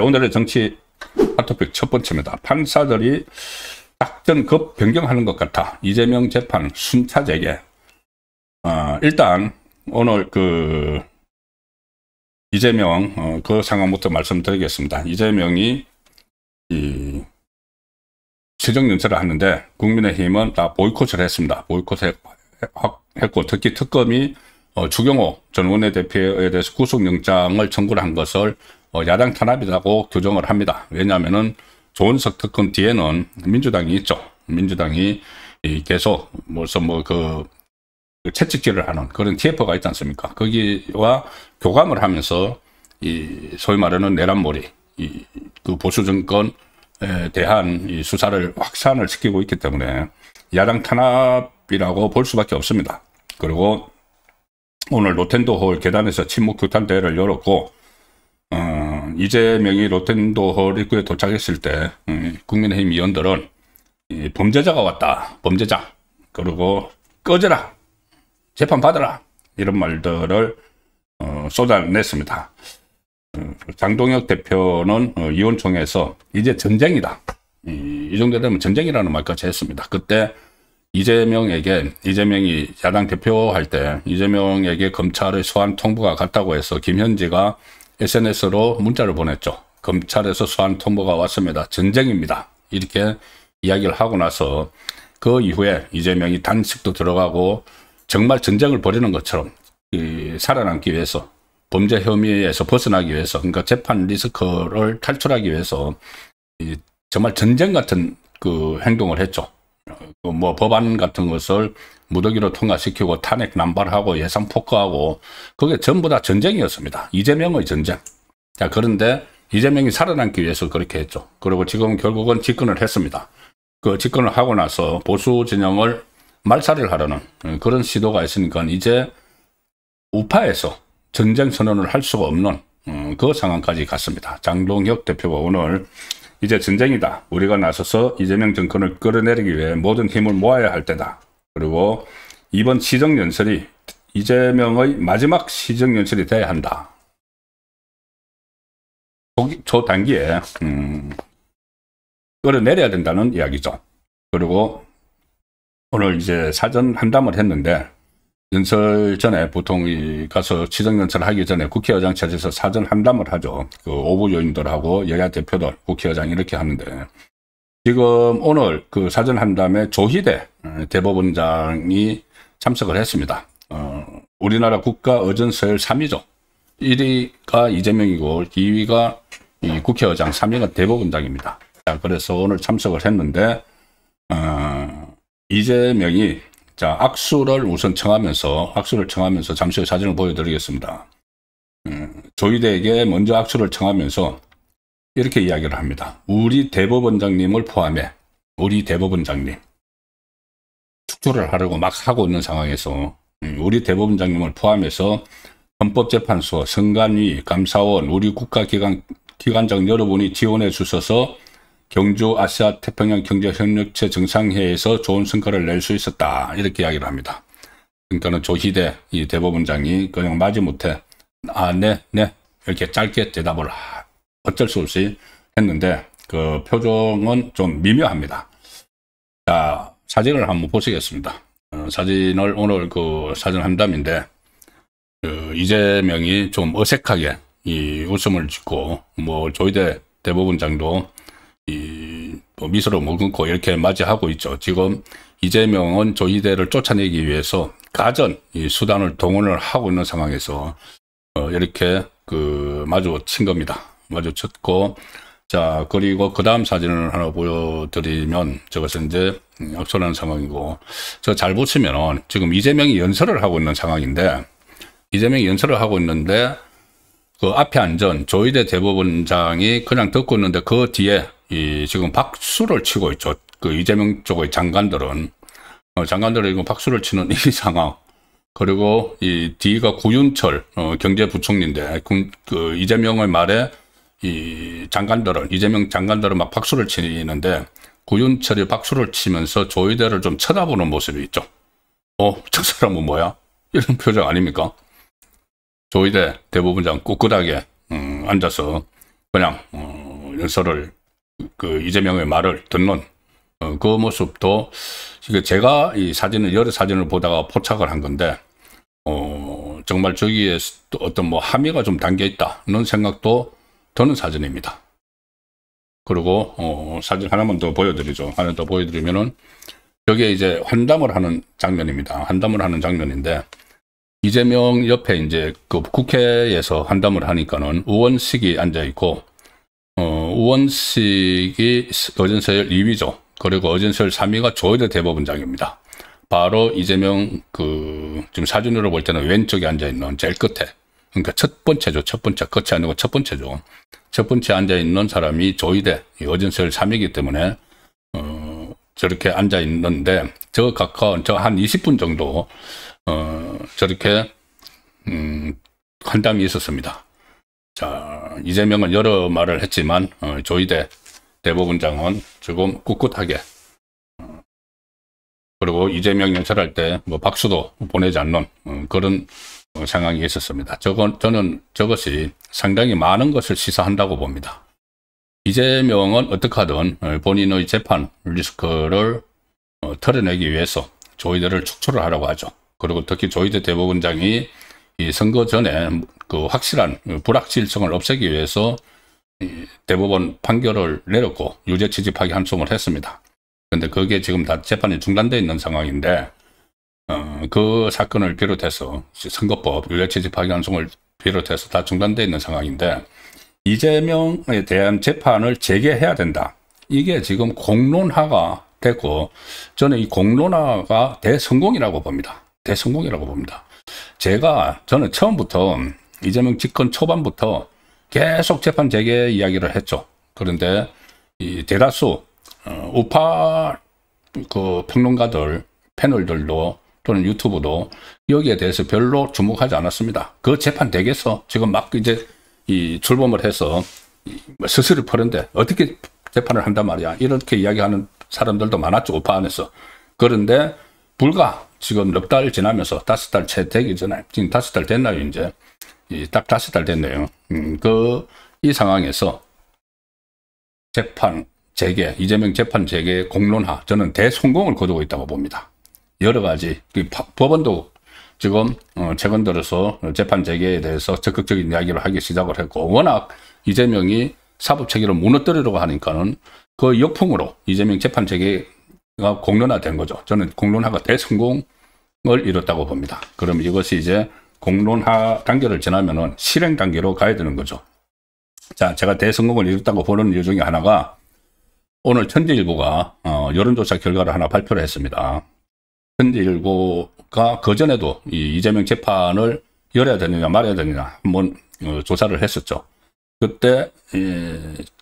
오늘의 정치 핫토픽 첫 번째입니다. 판사들이 작전 급 변경하는 것 같아. 이재명 재판 순차 재개. 일단 오늘 이재명 그 상황부터 말씀드리겠습니다. 이재명이 이 시정연설을 하는데 국민의힘은 다 보이콧을 했습니다. 보이콧했고 특히 특검이 주경호 전 원내대표에 대해서 구속영장을 청구를 한 것을 야당 탄압이라고 규정을 합니다. 왜냐하면은 조은석 특검 뒤에는 민주당이 있죠. 민주당이 계속 채찍질을 하는 그런 TF가 있지 않습니까? 거기와 교감을 하면서 소위 말하는 내란몰이 그 보수 정권에 대한 이 수사를 확산을 시키고 있기 때문에 야당 탄압이라고 볼 수밖에 없습니다. 그리고 오늘 로텐도홀 계단에서 침묵 규탄 대회를 열었고 이재명이 로텐도홀 입구에 도착했을 때 국민의힘 의원들은 범죄자가 왔다. 범죄자. 그리고 꺼져라. 재판 받아라. 이런 말들을 쏟아냈습니다. 장동혁 대표는 의원총회에서 이제 전쟁이다. 이 정도 되면 전쟁이라는 말까지 했습니다. 그때 이재명이 야당 대표할 때 이재명에게 검찰의 소환 통보가 갔다고 해서 김현지가 SNS로 문자를 보냈죠. 검찰에서 소환 통보가 왔습니다. 전쟁입니다. 이렇게 이야기를 하고 나서 그 이후에 이재명이 단식도 들어가고 정말 전쟁을 벌이는 것처럼 살아남기 위해서 범죄 혐의에서 벗어나기 위해서 그러니까 재판 리스크를 탈출하기 위해서 정말 전쟁 같은 그 행동을 했죠. 법안 같은 것을 무더기로 통과시키고 탄핵 남발하고 예산 폭거하고 그게 전부 다 전쟁이었습니다. 이재명의 전쟁. 자, 그런데 이재명이 살아남기 위해서 그렇게 했죠. 그리고 지금 결국은 집권을 했습니다. 그 집권을 하고 나서 보수 진영을 말살을 하려는 그런 시도가 있으니까 이제 우파에서 전쟁 선언을 할 수가 없는 그 상황까지 갔습니다. 장동혁 대표가 오늘 이제 전쟁이다. 우리가 나서서 이재명 정권을 끌어내리기 위해 모든 힘을 모아야 할 때다. 그리고 이번 시정연설이 이재명의 마지막 시정연설이 돼야 한다. 초단기에 끌어내려야 된다는 이야기죠. 그리고 오늘 이제 사전 한담을 했는데 연설 전에 보통 가서 시정연설 하기 전에 국회의장 찾아서 사전 한담을 하죠. 그 오부 요인들하고 여야 대표들, 국회의장 이렇게 하는데 지금 오늘 그 사전 한담에 조희대 대법원장이 참석을 했습니다. 우리나라 국가 의전서열 3위죠. 1위가 이재명이고 2위가 이 국회의장, 3위가 대법원장입니다. 자, 그래서 오늘 참석을 했는데 이재명이 악수를 우선 청하면서 잠시 후 사진을 보여드리겠습니다. 조희대에게 먼저 악수를 청하면서 이렇게 이야기를 합니다. 우리 대법원장님을 포함해 우리 대법원장님 축조를 하려고 막 하고 있는 상황에서 우리 대법원장님을 포함해서 헌법재판소, 선관위, 감사원, 우리 국가기관장 여러분이 지원해 주셔서 경주 아시아 태평양 경제협력체 정상회의에서 좋은 성과를 낼 수 있었다. 이렇게 이야기를 합니다. 그러니까는 조희대 이 대법원장이 그냥 마지못해 네 이렇게 짧게 대답을 어쩔 수 없이 했는데 그 표정은 좀 미묘합니다. 자, 사진을 한번 보시겠습니다. 사진을 오늘 그 사진 한담인데 이재명이 좀 어색하게 이 웃음을 짓고 조희대 대법원장도 미소를 머금고 이렇게 맞이하고 있죠. 지금 이재명은 조희대를 쫓아내기 위해서 가전 수단을 동원을 하고 있는 상황에서 이렇게 마주친 겁니다. 마주쳤고, 자, 그리고 그 다음 사진을 하나 보여드리면 저것은 이제 악수하는 상황이고, 저 잘 보시면 지금 이재명이 연설을 하고 있는 상황인데, 그 앞에 앉은 조희대 대법원장이 그냥 듣고 있는데 그 뒤에 지금 박수를 치고 있죠. 그 이재명 쪽의 장관들은 이거 박수를 치는 이 상황. 그리고 이 뒤가 구윤철 경제부총리인데 그 이재명의 말에 이재명 장관들은 막 박수를 치는데 구윤철이 박수를 치면서 조이대를 좀 쳐다보는 모습이 있죠. 저 사람은 뭐야? 이런 표정 아닙니까? 조이대 대법원장 꿋꿋하게 앉아서 그냥 연설을 그 이재명의 말을 듣는 그 모습도 제가 이 사진을 여러 사진을 보다가 포착을 한 건데 정말 저기에 또 어떤 뭐 함의가 좀 담겨 있다는 생각도 드는 사진입니다. 그리고 사진 하나만 더 보여드리죠. 하나 더 보여드리면은 저게 이제 환담을 하는 장면입니다. 환담을 하는 장면인데 이재명 옆에 이제 그 국회에서 환담을 하니까는 우원식이 앉아 있고 우원식이 어전서열 2위죠. 그리고 어전서열 3위가 조이대 대법원장입니다. 바로 이재명 지금 사진으로 볼 때는 왼쪽에 앉아 있는 제일 끝에, 그러니까 첫 번째죠. 첫 번째, 끝이 아니고 첫 번째죠. 첫 번째 앉아 있는 사람이 조이대 어전서열 3위이기 때문에 저렇게 앉아 있는데 저 가까운 저 한 20분 정도 저렇게 환담이 있었습니다. 자, 이재명은 여러 말을 했지만 조이대 대법원장은 조금 꿋꿋하게 그리고 이재명 연설할 때 뭐 박수도 보내지 않는 그런 상황이 있었습니다. 저는 저것이 상당히 많은 것을 시사한다고 봅니다. 이재명은 어떻게 하든 본인의 재판 리스크를 털어내기 위해서 조이대를 축출을 하려고 하죠. 그리고 특히 조이대 대법원장이 이 선거 전에 그 확실한 불확실성을 없애기 위해서 대법원 판결을 내렸고 유죄 취집하기 한송을 했습니다. 그런데 그게 지금 다 재판이 중단되어 있는 상황인데 그 사건을 비롯해서 선거법 유죄 취집하기 한송을 비롯해서 다 중단되어 있는 상황인데 이재명에 대한 재판을 재개해야 된다. 이게 지금 공론화가 됐고 저는 이 공론화가 대성공이라고 봅니다. 대성공이라고 봅니다. 저는 처음부터 이재명 집권 초반부터 계속 재판 재개 이야기를 했죠. 그런데 이 대다수 우파 그 평론가들 패널들도 또는 유튜브도 여기에 대해서 별로 주목하지 않았습니다. 그 재판 댁에서 지금 막 이제 이 출범을 해서 스스로 푸는데 어떻게 재판을 한단 말이야. 이렇게 이야기하는 사람들도 많았죠. 우파 안에서. 그런데 불과 지금 넉 달 지나면서 5달 채 되기 전에 지금 5달 됐나요 이제 딱 5달 됐네요. 이 상황에서 재판 재개 이재명 재판 재개 공론화 저는 대성공을 거두고 있다고 봅니다. 여러 가지 법원도 지금 최근 들어서 재판 재개에 대해서 적극적인 이야기를 하기 시작을 했고 워낙 이재명이 사법체계를 무너뜨리려고 하니까는 그 역풍으로 이재명 재판 재개가 공론화된 거죠. 저는 공론화가 대성공을 이뤘다고 봅니다. 그럼 이것이 이제 공론화 단계를 지나면은 실행 단계로 가야 되는 거죠. 자, 제가 대성공을 이뤘다고 보는 이유 중에 하나가 오늘 천지일보가 여론조사 결과를 하나 발표를 했습니다. 천지일보가 그전에도 이재명 재판을 열어야 되느냐 말아야 되느냐 한번 조사를 했었죠. 그때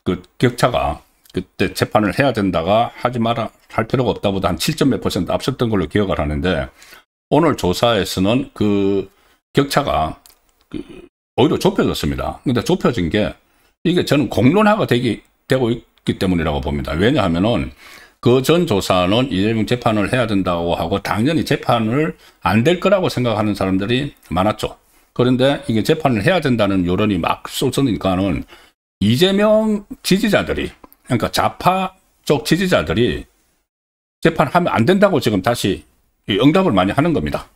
그 격차가 그때 재판을 해야 된다가 하지 마라 할 필요가 없다보다 한 7점 몇 % 앞섰던 걸로 기억을 하는데 오늘 조사에서는 그 격차가 오히려 좁혀졌습니다. 근데 좁혀진 게 이게 저는 공론화가 되고 있기 때문이라고 봅니다. 왜냐하면은 그 전 조사는 이재명 재판을 해야 된다고 하고 당연히 재판을 안 될 거라고 생각하는 사람들이 많았죠. 그런데 이게 재판을 해야 된다는 여론이 막 쏟으니까는 이재명 지지자들이 그러니까 좌파 쪽 지지자들이 재판하면 안 된다고 지금 다시 응답을 많이 하는 겁니다.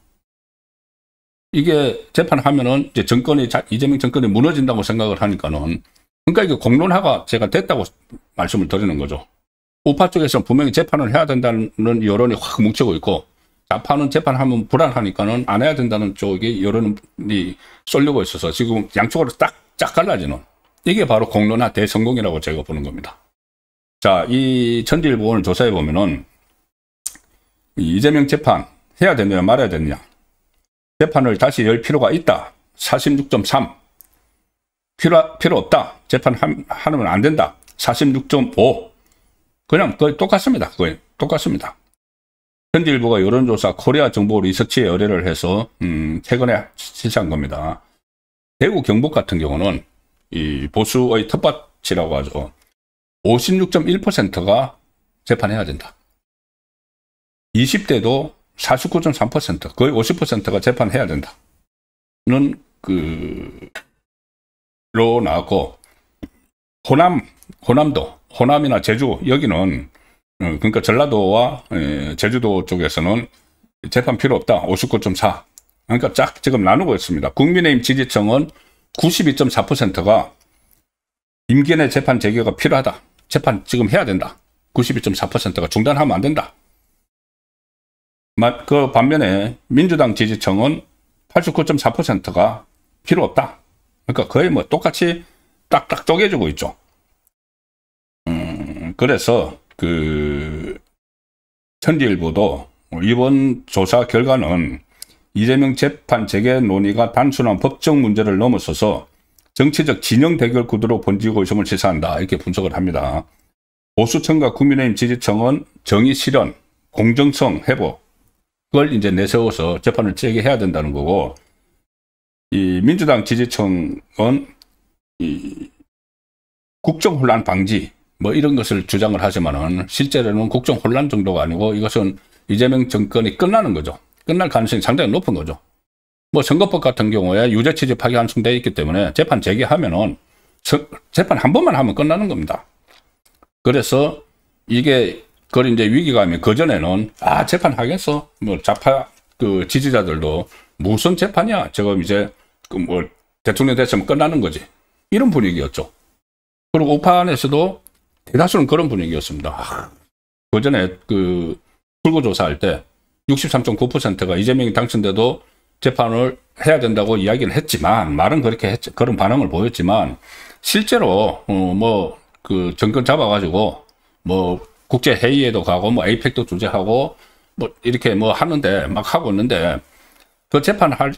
이게 재판하면은 이제 이재명 정권이 무너진다고 생각을 하니까는 그러니까 이게 공론화가 제가 됐다고 말씀을 드리는 거죠. 우파 쪽에서는 분명히 재판을 해야 된다는 여론이 확 뭉치고 있고 좌파는 재판하면 불안하니까는 안 해야 된다는 쪽이 여론이 쏠리고 있어서 지금 양쪽으로 딱 갈라지는 이게 바로 공론화 대성공이라고 제가 보는 겁니다. 자, 이 천지일보 오늘 조사해 보면은 이재명 재판 해야 되느냐 말아야 되느냐 재판을 다시 열 필요가 있다 46.3 필요 없다 재판하면 안 된다 46.5 그냥 거의 똑같습니다. 거의 똑같습니다. 천지일보가 여론조사 코리아 정보 리서치에 의뢰를 해서 최근에 실시한 겁니다. 대구 경북 같은 경우는 이 보수의 텃밭이라고 하죠. 56.1%가 재판해야 된다. 20대도 49.3% 거의 50%가 재판해야 된다. 는 로 나왔고, 호남이나 제주, 여기는, 그러니까 전라도와 제주도 쪽에서는 재판 필요 없다. 59.4. 그러니까 쫙 지금 나누고 있습니다. 국민의힘 지지층은 92.4%가 임기내 재판 재개가 필요하다. 재판 지금 해야 된다. 92.4%가 중단하면 안 된다. 그 반면에 민주당 지지층은 89.4%가 필요 없다. 그러니까 거의 뭐 똑같이 딱딱 쪼개지고 있죠. 그래서 천지일보도 이번 조사 결과는 이재명 재판 재개 논의가 단순한 법적 문제를 넘어서서 정치적 진영 대결 구도로 번지고 있음을 시사한다. 이렇게 분석을 합니다. 보수층과 국민의힘 지지층은 정의 실현, 공정성 회복을 이제 내세워서 재판을 재개해야 된다는 거고, 이 민주당 지지층은 이 국정 혼란 방지 뭐 이런 것을 주장을 하지만은 실제로는 국정 혼란 정도가 아니고 이것은 이재명 정권이 끝나는 거죠. 끝날 가능성이 상당히 높은 거죠. 뭐 선거법 같은 경우에 유죄 취지 파기환송되어 있기 때문에 재판 재개하면은 재판 한 번만 하면 끝나는 겁니다. 그래서 이게 그걸 이제 위기감이, 그전에는 재판 하겠어 뭐 좌파 지지자들도 무슨 재판이야, 지금 이제 뭐 대통령 됐으면 끝나는 거지, 이런 분위기였죠. 그리고 우파안에서도 대다수는 그런 분위기였습니다. 그전에 출구조사할 때 63.9%가 이재명이 당선돼도 재판을 해야 된다고 이야기를 했지만, 말은 그렇게 그런 반응을 보였지만, 실제로 정권 잡아가지고 뭐 국제 회의에도 가고 뭐 에이펙도 주재하고 뭐 이렇게 뭐 하는데, 막 하고 있는데, 그 재판할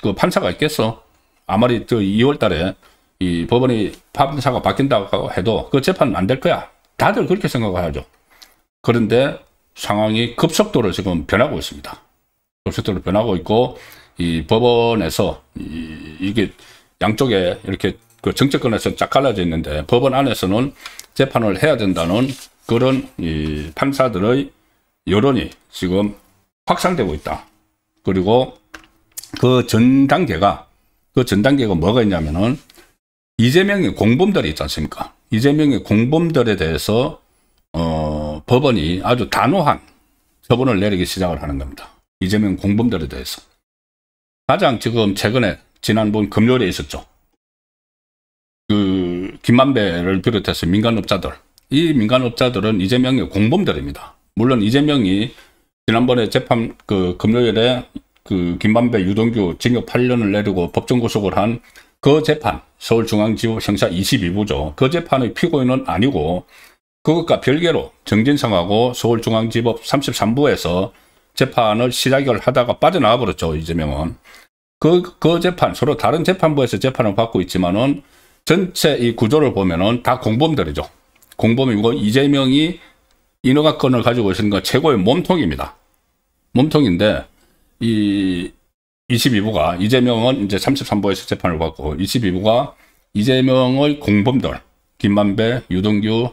그 판사가 있겠어? 아무리 2월달에 이 법원이 판사가 바뀐다고 해도 그 재판은 안 될 거야. 다들 그렇게 생각하죠. 그런데 상황이 급속도로 지금 변하고 있습니다. 급속도로 변하고 있고, 이 법원에서 이게 양쪽에 이렇게 정치권에서 쫙 갈라져 있는데, 법원 안에서는 재판을 해야 된다는 그런 이 판사들의 여론이 지금 확산되고 있다. 그리고 그 전 단계가 뭐가 있냐면은, 이재명의 공범들이 있지 않습니까? 이재명의 공범들에 대해서 법원이 아주 단호한 처분을 내리기 시작을 하는 겁니다. 이재명 공범들에 대해서. 가장 지금 최근에 지난번 금요일에 있었죠. 김만배를 비롯해서 민간업자들. 이 민간업자들은 이재명의 공범들입니다. 물론 이재명이 지난번에 재판 금요일에 김만배, 유동규 징역 8년을 내리고 법정 구속을 한 그 재판, 서울중앙지법 형사 22부죠. 그 재판의 피고인은 아니고, 그것과 별개로 정진성하고 서울중앙지법 33부에서 재판을 시작을 하다가 빠져나와 버렸죠, 이재명은. 그 재판, 서로 다른 재판부에서 재판을 받고 있지만은 전체 이 구조를 보면은 다 공범들이죠. 공범이고, 이재명이 인허가권을 가지고 있는 건 최고의 몸통입니다. 몸통인데, 22부가, 이재명은 이제 33부에서 재판을 받고, 22부가 이재명의 공범들, 김만배, 유동규,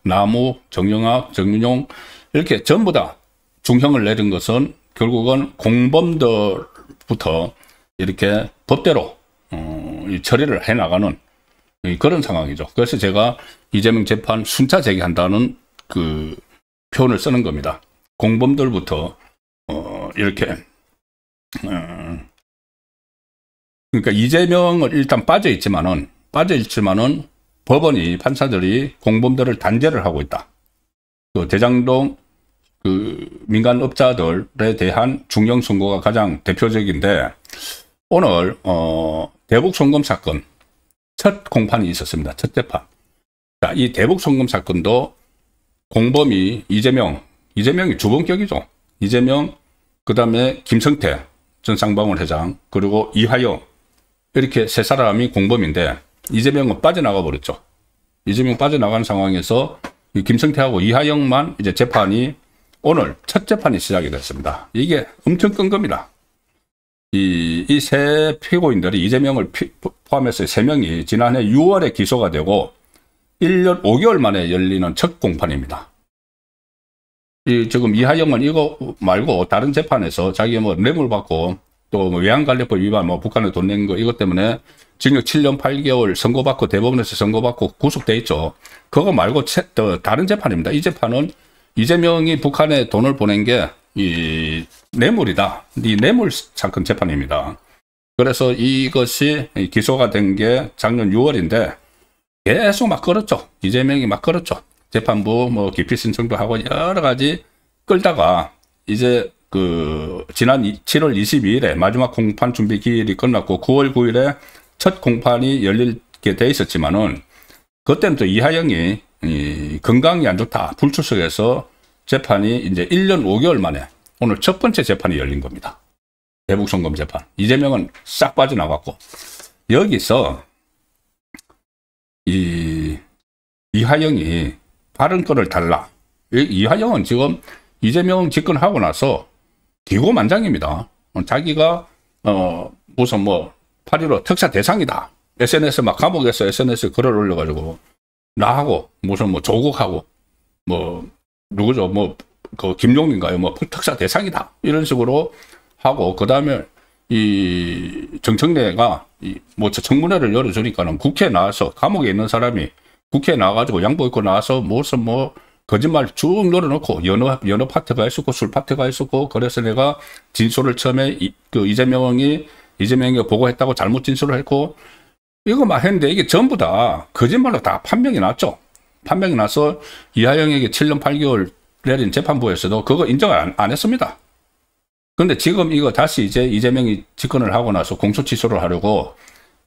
나무, 정영학, 정윤용, 이렇게 전부 다 중형을 내린 것은 결국은 공범들부터 이렇게 법대로 처리를 해나가는 그런 상황이죠. 그래서 제가 이재명 재판 순차 재개한다는 표현을 쓰는 겁니다. 공범들부터 이렇게 그러니까 이재명은 일단 빠져있지만은 법원이, 판사들이 공범들을 단죄를 하고 있다. 대장동 민간업자들에 대한 중형 선고가 가장 대표적인데, 오늘 대북송금 사건 첫 공판이 있었습니다. 첫 재판. 자, 이 대북송금 사건도 공범이 이재명이 주범격이죠. 이재명, 그 다음에 김성태 전 쌍방울 회장, 그리고 이화영, 이렇게 세 사람이 공범인데, 이재명은 빠져나가 버렸죠. 이재명 빠져나간 상황에서 이 김성태하고 이화영만 이제 재판이, 오늘 첫 재판이 시작이 됐습니다. 이게 엄청 끈 겁니다. 이 세 피고인들이, 이재명을 포함해서 3명이 지난해 6월에 기소가 되고 1년 5개월 만에 열리는 첫 공판입니다. 지금 이하영은 이거 말고 다른 재판에서 자기 뭐 뇌물 받고 또 뭐 외환관리법 위반, 뭐 북한에 돈 낸 거 이것 때문에 징역 7년 8개월 선고받고 대법원에서 선고받고 구속돼 있죠. 그거 말고 다른 재판입니다. 이 재판은 이재명이 북한에 돈을 보낸 게 이 뇌물이다. 이 뇌물 사건 재판입니다. 그래서 이것이 기소가 된 게 작년 6월인데 계속 막 끌었죠. 이재명이 막 끌었죠. 재판부 뭐 기피 신청도 하고 여러 가지 끌다가 이제 지난 7월 22일에 마지막 공판 준비 기일이 끝났고 9월 9일에 첫 공판이 열리게 돼 있었지만은 그때는 또 이하영이 건강이 안 좋다 불출석해서 재판이 이제 1년 5개월 만에 오늘 첫 번째 재판이 열린 겁니다. 대북송금 재판. 이재명은 싹 빠져나갔고 여기서 이하영이 바른 거를 달라. 이하영은 지금 이재명 집권하고 나서 기고만장입니다. 자기가 무슨 뭐 8.15 특사 대상이다. SNS 막 감옥에서 SNS 글을 올려가지고 나하고 무슨 뭐 조국하고 뭐 누구죠 뭐 그 김용민가요 뭐 특사 대상이다 이런 식으로 하고 그 다음에 이 정청래가 뭐 청문회를 열어주니까는 국회에 나와서 감옥에 있는 사람이 국회에 나와가지고 양복 입고 나와서 무슨 뭐 거짓말 쭉 열어놓고 연어 파트가 있었고 술 파트가 있었고 그래서 내가 진술을 처음에 이재명이 보고했다고 잘못 진술을 했고 이거 막 했는데 이게 전부 다 거짓말로 다 판명이 났죠. 판명이 나서 이하영에게 7년 8개월 내린 재판부에서도 그거 인정을 안 했습니다. 근데 지금 이거 다시 이제 이재명이 집권을 하고 나서 공소취소를 하려고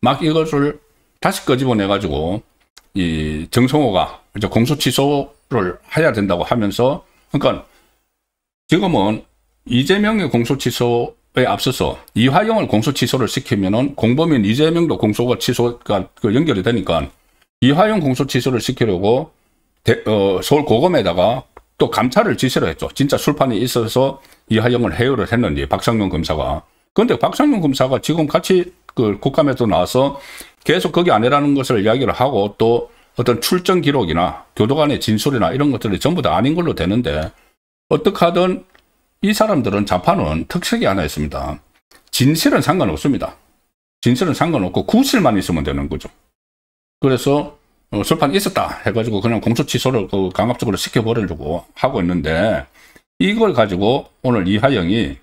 막 이것을 다시 끄집어내가지고 이 정성호가 이제 공소취소를 해야 된다고 하면서 그러니까 지금은 이재명의 공소취소에 앞서서 이화영을 공소취소를 시키면은 공범인 이재명도 공소가 연결이 되니까 이화영 공소취소를 시키려고 서울 고검에다가 또 감찰을 지시를 했죠. 진짜 술판이 있어서 이하영을 해요를 했는지 박상용 검사가. 그런데 박상용 검사가 지금 같이 국감에도 나와서 계속 거기 아니라는 것을 이야기를 하고 또 어떤 출정 기록이나 교도관의 진술이나 이런 것들이 전부 다 아닌 걸로 되는데 어떻게 하든 이 사람들은 재판은 특색이 하나 있습니다. 진실은 상관없습니다. 진실은 상관없고 구실만 있으면 되는 거죠. 그래서 술판이 있었다 해가지고 그냥 공소 취소를 강압적으로 시켜버리려고 하고 있는데 이걸 가지고 오늘 이하영이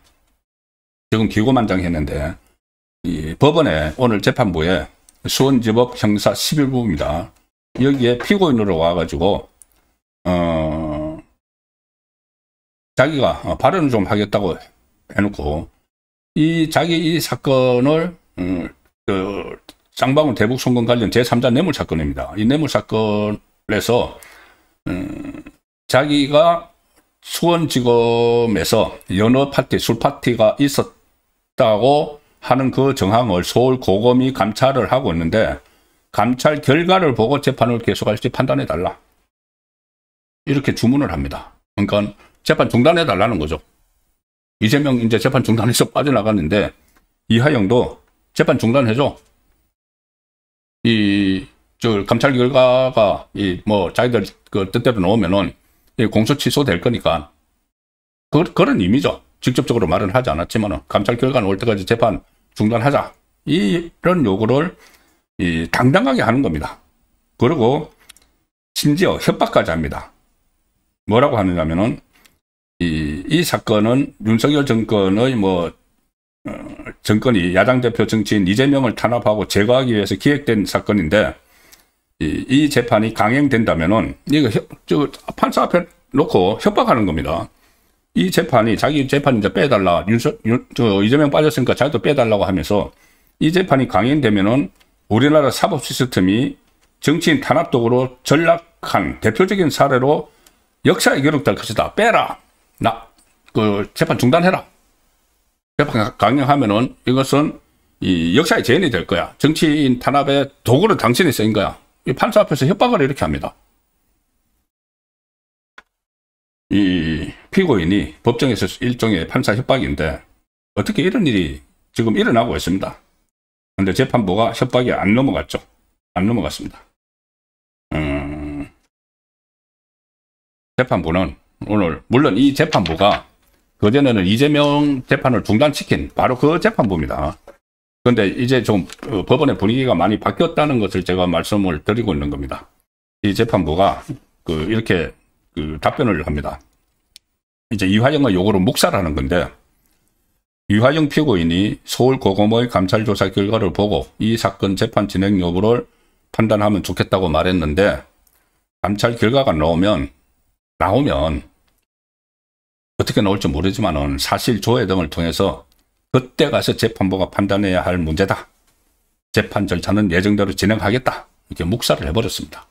지금 기고만장했는데 이 법원에 오늘 재판부에 수원지법 형사 11부입니다. 여기에 피고인으로 와가지고 자기가 발언을 좀 하겠다고 해놓고 이 사건을 쌍방울 대북송금 관련 제3자 뇌물사건입니다. 이 뇌물사건에서 자기가 수원지검에서 연어 파티, 술 파티가 있었다고 하는 그 정황을 서울 고검이 감찰을 하고 있는데 감찰 결과를 보고 재판을 계속할지 판단해달라. 이렇게 주문을 합니다. 그러니까 재판 중단해달라는 거죠. 이재명 이제 재판 중단해서 빠져나갔는데 이하영도 재판 중단해줘. 감찰 결과가 뭐 자기들 그 뜻대로 나오면은 공소 취소될 거니까 그런 의미죠. 직접적으로 말은 하지 않았지만은 감찰 결과는 올 때까지 재판 중단하자. 이런 요구를 당당하게 하는 겁니다. 그리고 심지어 협박까지 합니다. 뭐라고 하느냐면은 이 사건은 윤석열 정권의 정권이 야당 대표 정치인 이재명을 탄압하고 제거하기 위해서 기획된 사건인데 이 재판이 강행된다면은 이거 판사 앞에 놓고 협박하는 겁니다. 이 재판이 자기 재판 이제 빼달라 이재명 빠졌으니까 자기도 빼달라고 하면서 이 재판이 강행되면은 우리나라 사법 시스템이 정치인 탄압 도구로 전락한 대표적인 사례로 역사에 기록될 것이다. 빼라. 재판 중단해라. 재판 강행하면은 이것은 역사의 재현이 될 거야. 정치인 탄압의 도구를 당신이 쓰인 거야. 이 판사 앞에서 협박을 이렇게 합니다. 이 피고인이 법정에서 일종의 판사 협박인데 어떻게 이런 일이 지금 일어나고 있습니다. 그런데 재판부가 협박이 안 넘어갔죠. 안 넘어갔습니다. 재판부는 오늘 물론 이 재판부가 그전에는 이재명 재판을 중단시킨 바로 그 재판부입니다. 그런데 이제 좀 법원의 분위기가 많이 바뀌었다는 것을 제가 말씀을 드리고 있는 겁니다. 이 재판부가 이렇게 답변을 합니다. 이제 이화영의 요구를 묵살하는 건데, 이화영 피고인이 서울고검의 감찰조사 결과를 보고 이 사건 재판 진행 여부를 판단하면 좋겠다고 말했는데, 감찰 결과가 나오면 어떻게 나올지 모르지만은 사실 조회 등을 통해서 그때 가서 재판부가 판단해야 할 문제다. 재판 절차는 예정대로 진행하겠다. 이렇게 묵살을 해버렸습니다.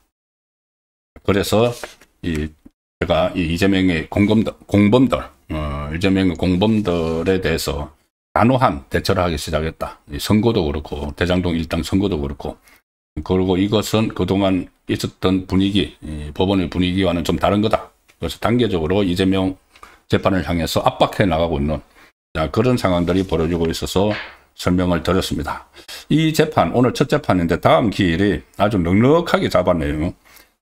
그래서 제가 이재명의 이재명의 공범들에 대해서 단호한 대처를 하기 시작했다. 선고도 그렇고, 대장동 일당 선고도 그렇고, 그리고 이것은 그동안 있었던 분위기, 법원의 분위기와는 좀 다른 거다. 그래서 단계적으로 이재명 재판을 향해서 압박해 나가고 있는 그런 상황들이 벌어지고 있어서 설명을 드렸습니다. 이 재판, 오늘 첫 재판인데 다음 기일이 아주 넉넉하게 잡았네요.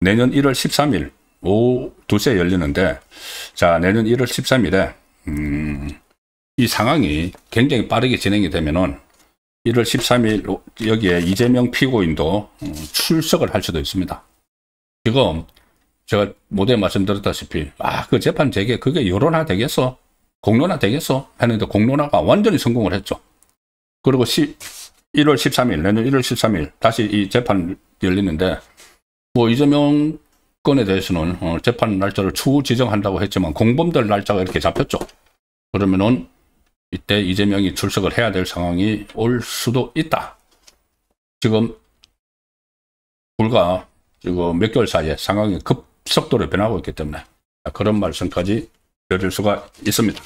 내년 1월 13일 오후 2시에 열리는데, 자, 내년 1월 13일에 이 상황이 굉장히 빠르게 진행이 되면은 1월 13일 여기에 이재명 피고인도 출석을 할 수도 있습니다. 지금 제가 모두에 말씀드렸다시피 그 재판 재개 그게 여론화 되겠어? 공론화 되겠어? 했는데 공론화가 완전히 성공을 했죠. 그리고 1월 13일 내년 1월 13일 다시 이 재판 열리는데, 뭐 이재명 건에 대해서는 재판 날짜를 추후 지정한다고 했지만 공범들 날짜가 이렇게 잡혔죠. 그러면은 이때 이재명이 출석을 해야 될 상황이 올 수도 있다. 지금 불과 몇 개월 사이에 상황이 급속도로 변하고 있기 때문에 그런 말씀까지 드릴 수가 있습니다.